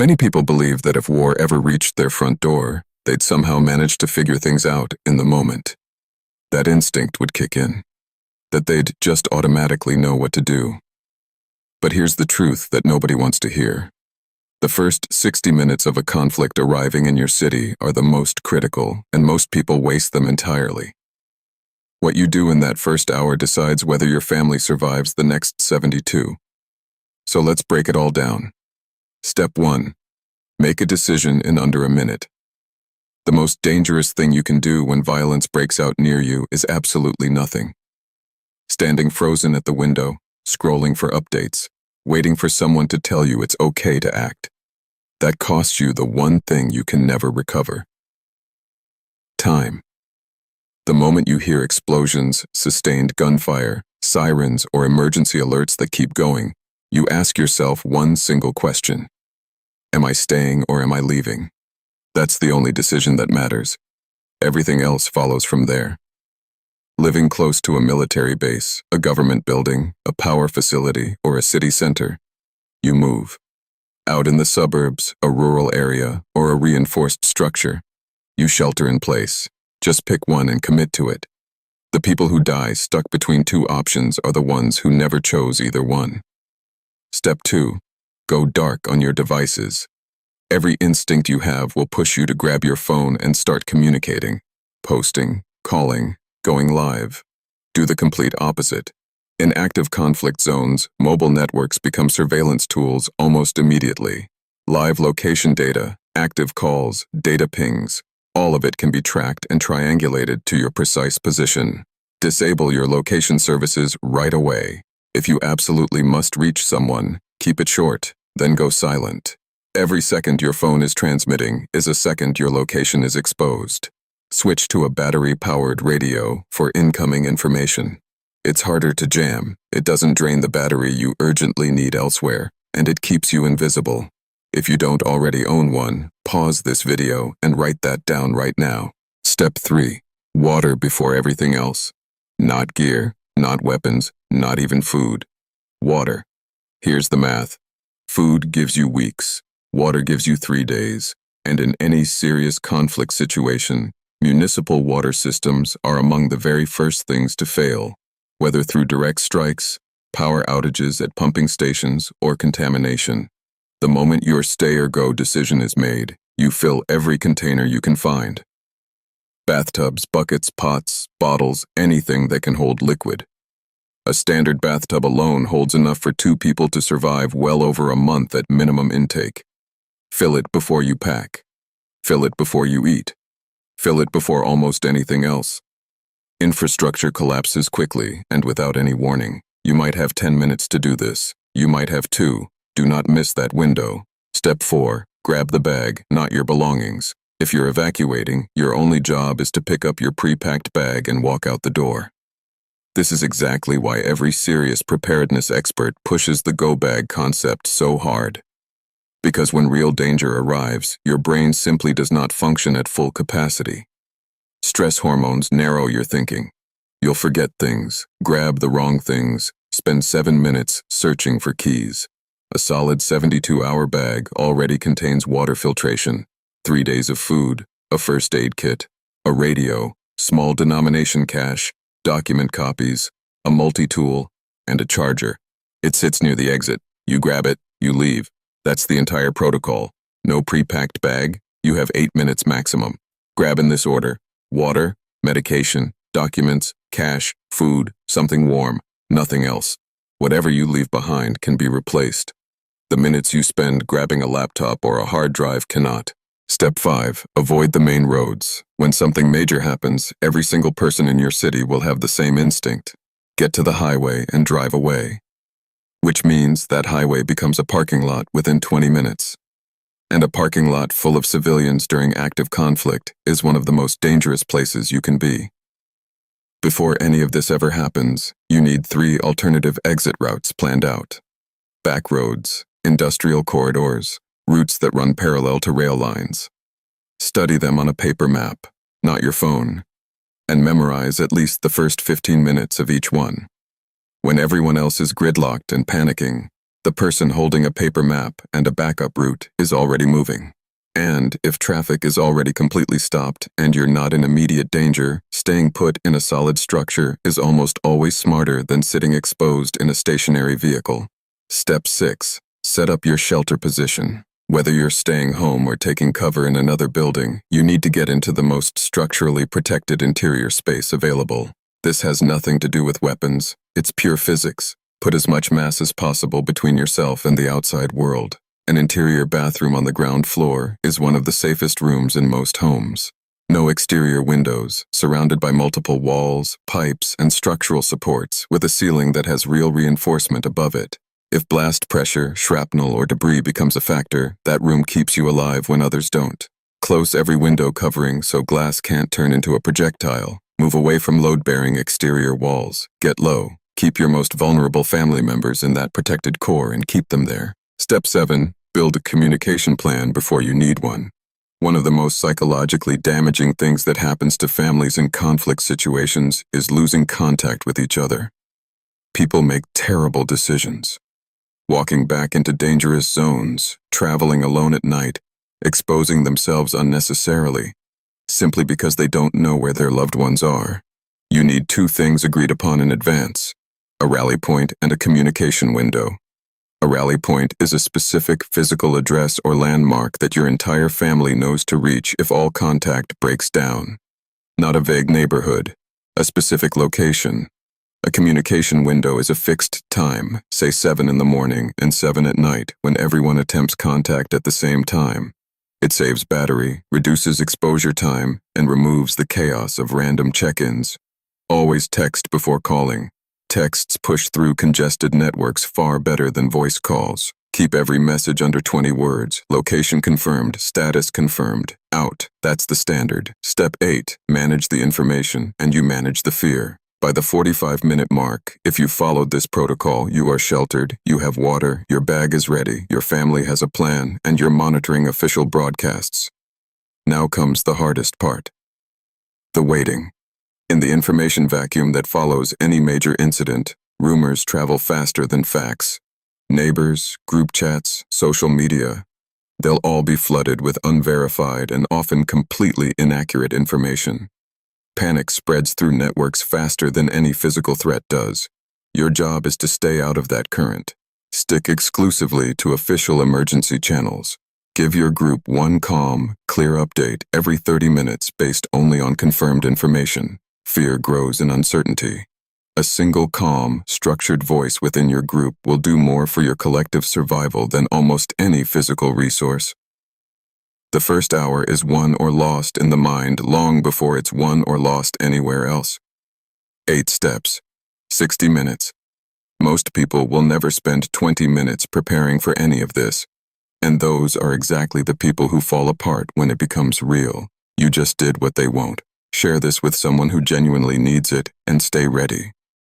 Many people believe that if war ever reached their front door, they'd somehow manage to figure things out in the moment. That instinct would kick in, that they'd just automatically know what to do. But here's the truth that nobody wants to hear. The first 60 minutes of a conflict arriving in your city are the most critical, and most people waste them entirely. What you do in that first hour decides whether your family survives the next 72. So let's break it all down. Step 1. Make a decision in under a minute. The most dangerous thing you can do when violence breaks out near you is absolutely nothing. Standing frozen at the window, scrolling for updates, waiting for someone to tell you it's okay to act. That costs you the one thing you can never recover. Time. The moment you hear explosions, sustained gunfire, sirens, or emergency alerts that keep going, you ask yourself one single question. Am I staying or am I leaving? That's the only decision that matters. Everything else follows from there. Living close to a military base, a government building, a power facility, or a city center, you move. Out in the suburbs, a rural area, or a reinforced structure, you shelter in place. Just pick one and commit to it. The people who die stuck between two options are the ones who never chose either one. Step 2. Go dark on your devices. Every instinct you have will push you to grab your phone and start communicating, posting, calling, going live. Do the complete opposite. In active conflict zones, mobile networks become surveillance tools almost immediately. Live location data, active calls, data pings, all of it can be tracked and triangulated to your precise position. Disable your location services right away. If you absolutely must reach someone, keep it short, then go silent. Every second your phone is transmitting is a second your location is exposed. Switch to a battery-powered radio for incoming information. It's harder to jam, it doesn't drain the battery you urgently need elsewhere, and it keeps you invisible. If you don't already own one, pause this video and write that down right now. Step 3. Water before everything else. Not gear, not weapons, not even food. Water. Here's the math. Food gives you weeks, water gives you 3 days, and in any serious conflict situation, municipal water systems are among the very first things to fail, whether through direct strikes, power outages at pumping stations, or contamination. The moment your stay or go decision is made, you fill every container you can find. Bathtubs, buckets, pots, bottles, anything that can hold liquid. A standard bathtub alone holds enough for 2 people to survive well over a month at minimum intake. Fill it before you pack. Fill it before you eat. Fill it before almost anything else. Infrastructure collapses quickly and without any warning. You might have 10 minutes to do this. You might have 2. Do not miss that window. Step 4. Grab the bag, not your belongings. If you're evacuating, your only job is to pick up your pre-packed bag and walk out the door. This is exactly why every serious preparedness expert pushes the go bag concept so hard. Because when real danger arrives, your brain simply does not function at full capacity. Stress hormones narrow your thinking. You'll forget things, grab the wrong things, spend 7 minutes searching for keys. A solid 72-hour bag already contains water filtration, 3 days of food, a first aid kit, a radio, small denomination cash, document copies, a multi-tool, and a charger. It sits near the exit. You grab it, you leave. That's the entire protocol. No pre-packed bag. You have 8 minutes maximum. Grab in this order: water, medication, documents, cash, food, something warm, nothing else. Whatever you leave behind can be replaced. The minutes you spend grabbing a laptop or a hard drive cannot. Step 5. Avoid the main roads. When something major happens, every single person in your city will have the same instinct. Get to the highway and drive away. Which means that highway becomes a parking lot within 20 minutes. And a parking lot full of civilians during active conflict is one of the most dangerous places you can be. Before any of this ever happens, you need 3 alternative exit routes planned out. Back roads, industrial corridors, routes that run parallel to rail lines. Study them on a paper map, not your phone, and memorize at least the first 15 minutes of each one. When everyone else is gridlocked and panicking, The person holding a paper map and a backup route is already moving. And if traffic is already completely stopped and you're not in immediate danger, staying put in a solid structure is almost always smarter than sitting exposed in a stationary vehicle. Step 6. Set up your shelter position. Whether you're staying home or taking cover in another building, you need to get into the most structurally protected interior space available. This has nothing to do with weapons. It's pure physics. Put as much mass as possible between yourself and the outside world. An interior bathroom on the ground floor is one of the safest rooms in most homes. No exterior windows, surrounded by multiple walls, pipes, and structural supports, with a ceiling that has real reinforcement above it. If blast pressure, shrapnel, or debris becomes a factor, that room keeps you alive when others don't. Close every window covering so glass can't turn into a projectile. Move away from load-bearing exterior walls. Get low. Keep your most vulnerable family members in that protected core and keep them there. Step 7. Build a communication plan before you need one. One of the most psychologically damaging things that happens to families in conflict situations is losing contact with each other. People make terrible decisions. Walking back into dangerous zones, traveling alone at night, exposing themselves unnecessarily, simply because they don't know where their loved ones are. You need 2 things agreed upon in advance: a rally point and a communication window. A rally point is a specific physical address or landmark that your entire family knows to reach if all contact breaks down. Not a vague neighborhood, a specific location. A communication window is a fixed time, say 7 in the morning and 7 at night, when everyone attempts contact at the same time. It saves battery, reduces exposure time, and removes the chaos of random check-ins. Always text before calling. Texts push through congested networks far better than voice calls. Keep every message under 20 words. Location confirmed, status confirmed. Out. That's the standard. Step 8. Manage the information, and you manage the fear. By the 45-minute mark, if you followed this protocol, you are sheltered, you have water, your bag is ready, your family has a plan, and you're monitoring official broadcasts. Now comes the hardest part. The waiting. In the information vacuum that follows any major incident, rumors travel faster than facts. Neighbors, group chats, social media, they'll all be flooded with unverified and often completely inaccurate information. Panic spreads through networks faster than any physical threat does. Your job is to stay out of that current. Stick exclusively to official emergency channels. Give your group one calm, clear update every 30 minutes based only on confirmed information. Fear grows in uncertainty. A single calm, structured voice within your group will do more for your collective survival than almost any physical resource. The first hour is won or lost in the mind long before it's won or lost anywhere else. 8 steps. 60 minutes. Most people will never spend 20 minutes preparing for any of this. And those are exactly the people who fall apart when it becomes real. You just did what they won't. Share this with someone who genuinely needs it and stay ready.